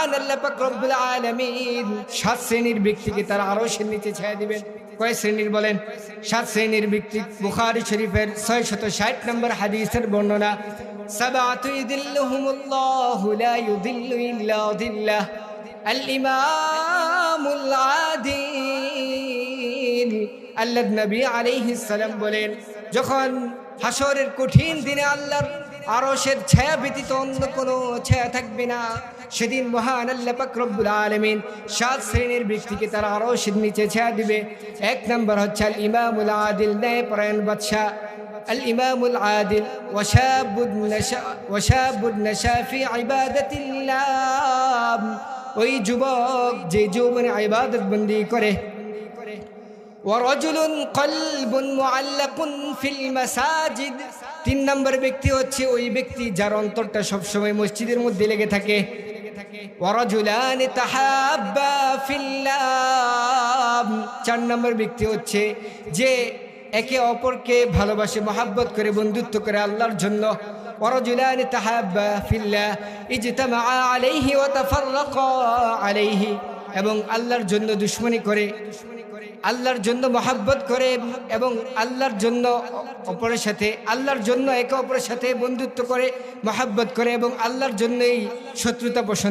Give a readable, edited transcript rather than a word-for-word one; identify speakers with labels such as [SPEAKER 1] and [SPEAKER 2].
[SPEAKER 1] আল্লাহ পাক রব্বুল আলামিন 7 শ্রেণীর ব্যক্তিকে তার আরশের নিচে ছায়া দিবেন। কয় শ্রেণীর বলেন? 7 শ্রেণীর ব্যক্তি। বুখারী শরীফের 660 নম্বর হাদিসের বর্ণনা, সাবাতু ইযিল্লুহুমুল্লাহু লা ইযিল্লু ইল্লা যিল্লাহ, আল ইমামুল আদিল। আল্লাহ নবী আলাইহিস সালাম বলেন, যখন হাসরের কঠিন দিনে আল্লাহর আরশের ছায়া ব্যতীত অন্য কোনো ছায়া থাকবে না, সেদিন মহান আল্লাহ পাক রব্বুল আলামিন 7 শ্রেণীর ব্যক্তিকে তার আরশের নিচে ছায়া দিবে। 1 নম্বর হচ্ছে আল ইমামুল আদিল, ন্যায়পরায়ণ বাদশা। আল ইমামুল আদিল ওয়াশাবুন নাশা ফি ইবাদাতিল্লাহ, ওই যুবক যে যৌবনে ইবাদত বন্দি করে। ওয়ারাজুলুন কলবুন মুআল্লাকুন ফিল মাসাজিদ, 3 নম্বর ব্যক্তি হচ্ছে ওই ব্যক্তি যার অন্তরটা সবসময় মসজিদের মধ্যে লেগে থাকে। ওয়ারাজুলান তাহাব্বা ফিল্লাহ, 4 নম্বর ব্যক্তি হচ্ছে যে একে অপরকে ভালোবাসে, মহব্বত করে, বন্ধুত্ব করে আল্লাহর জন্য। ওয়ারাজুলান তাহাব্বা ফিল্লাহ ইজতামাআ আলাইহি ওয়া তাফাররাকা আলাইহি, এবং আল্লাহর জন্য দুশমনি করে, আল্লাহর জন্য মহব্বত করে এবং আল্লাহর জন্য অপরের সাথে, আল্লাহর জন্য একে অপরের সাথে বন্ধুত্ব করে, মহব্বত করে এবং আল্লাহর জন্যই শত্রুতা পোষণ